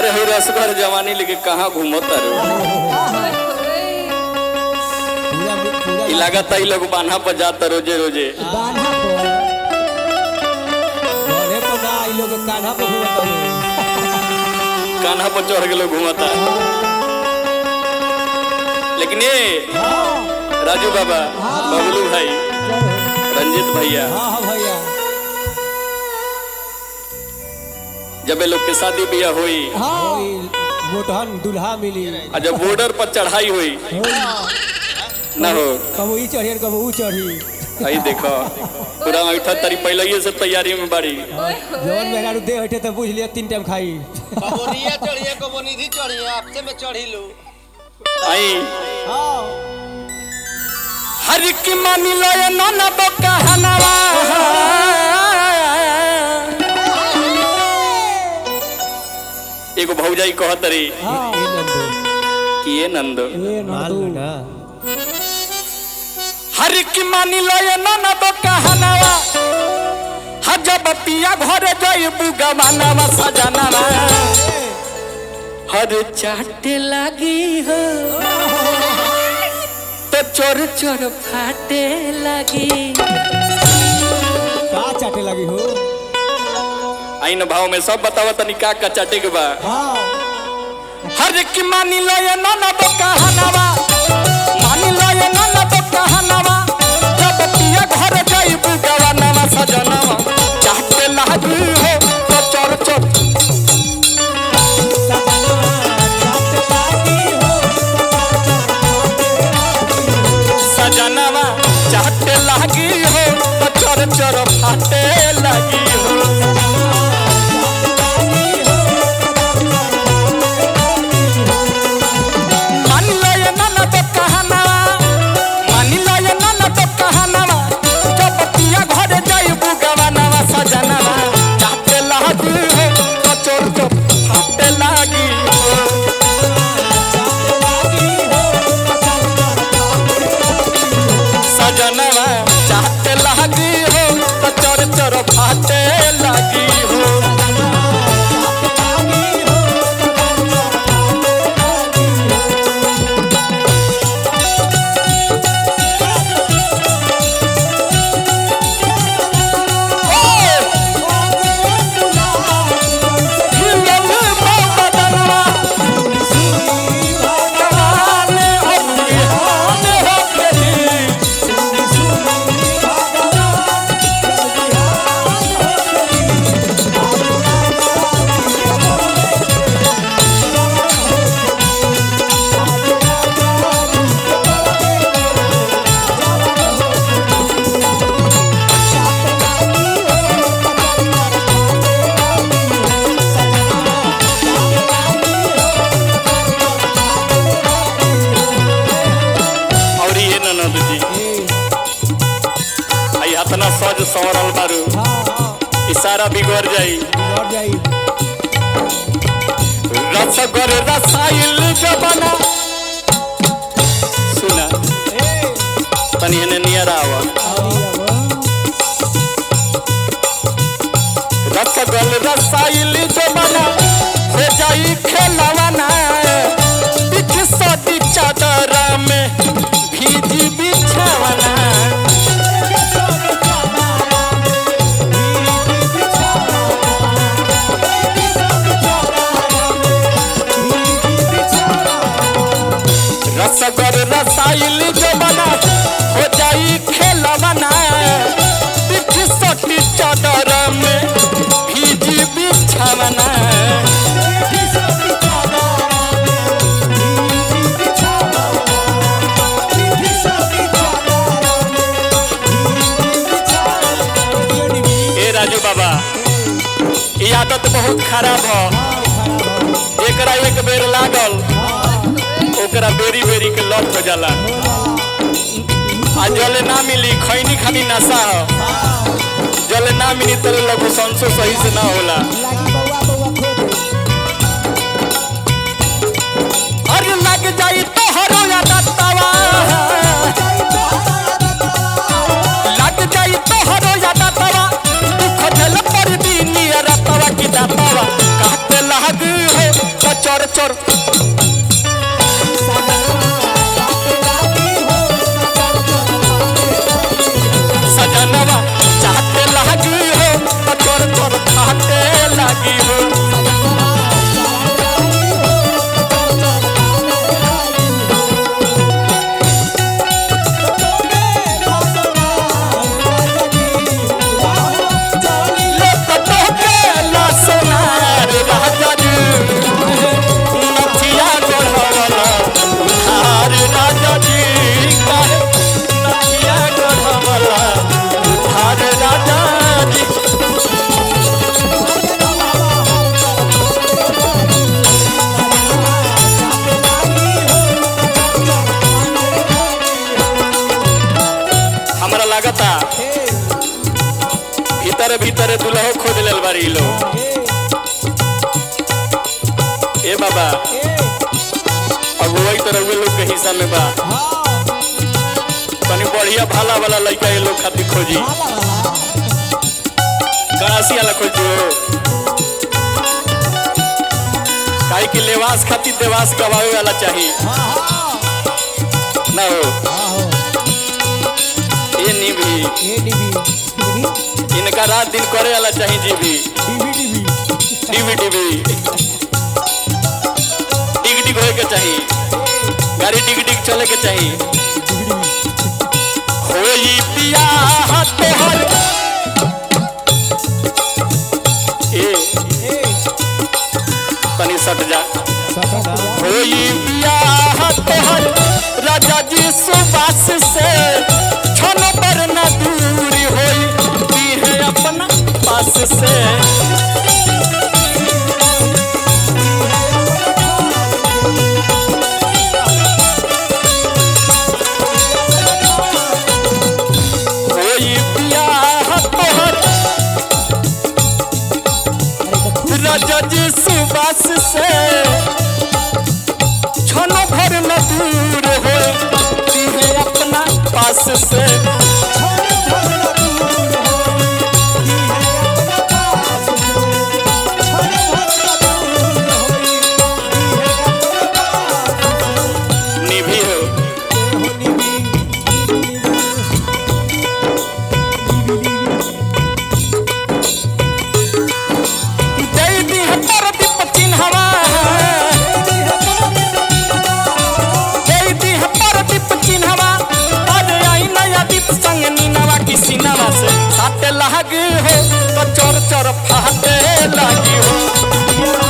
अरे हो रसगर जवानी लेके कहाँ घूमता रे लागत ही लोग बान्हा पर जाता रोजे रोजे कान्हा पर चढ़ के लोग घूमता। लेकिन ये राजू बाबा बबलू भाई रंजित भैया जब ये लोग के शादी ब्याह हुई दुल्हा मिली जब बॉर्डर पर चढ़ाई हुई ना हो कबू चढ़ी कबू चढ़ी आई देखो पूरा ऐठा तारी पहले से तैयारी में बाड़ी जवन मेरा दे बैठे तो बुझ लिया 3 टाइम खाई कबोनिया चढ़िए कबोनिधि चढ़िए आपसे में चढ़ी लो आई हर की मानी लो ये नाना तो कहनावा एगो भौजाई कहत रे कि ये नंदो हर की मानी लो ये नाना तो कहनावा जब पिया घरे जाइबू गवानावा सजनावा हर चाटे लगी हो तो चोर चोर फाटे लगी का चाटे लगी हो आइन भाव में सब बतावा तनी का चाटे के बा हर की मानी लो ये नाना तो कहनावा मानी लो ये नाना तो कहनावा जब पिया घरे जाइबू गवानावा सजनावा चाटे लगी हो तो चोर चोर सजनावा चाटे लगी हो तो चोर चोर फाटे लगी हो मान लो ये नाना तो कहनावा मान लो ये नाना तो कहनावा जब पिया घरे जाइबू गवानावा सजनावा चाटे लगी हो तो चोर चोर फाटे लगी हो सजनवा चाहते लगी हो तो चोर चोर फाटे लगी हो इतना सज संवरल बारू इशारा बिगड़ जाई रसगर रसाइल जबाना सुना तनी हने नियर आवा रसगर रसाइल जबाना हो जाई खेलवाना बिछ सदी चादर में भीजी बिछावना रसगर रसाइल जबाना हो जाई खेलवाना बिछ सटी चादर में भीजी बिछावना ए राजू बाबा ये आदत बहुत खराब है एकरा एक बेर लागल ओकरा बेरी बेरी के लत हो जाला आ जले ना मिली खैनी खानी नशा हो जले ना मिली तले लगो संसो सही से ना होला अरे लग जाई तो हरो या दत्तावा लग जाई तो हरो या दत्तावा दुख झल पर दी नियर तवा की दत्तावा कहते लग हो तरह दुल्हो खोज लेल बारी लोग। ए बाबा अब वही तरह वे लोग के हिस्सा में बा तनी बढ़िया भाला वाला लड़का ये लोग खातिर खोजी गणासी वाला खोजी हो काहे कि लेवास खातिर देवास गवावे वाला चाहिए ना हो ये निभी इनका रात दिन करे वाला चाहिए जीवी डीवी डीवी डिग डिग होए के चाहिए गाड़ी डिग डिग चले के चाहिए होई बियाह तोहर ए तनी सट जा होई बियाह तोहर राजा जी सुबास से छोनो पर न दूरी होई दी है अपना पास से होई बियाह तोहर राजा जी सुबास से छोनो भर न दूर हो दी है अपना पास से निभी हो जय दी है परदीप चिन्हवा जय दी है परदीप चिन्हवा अरे आई नया दीप संग नीनवा किसी नवा से साटे लाग हो तो चोर चोर फाटे लागी हो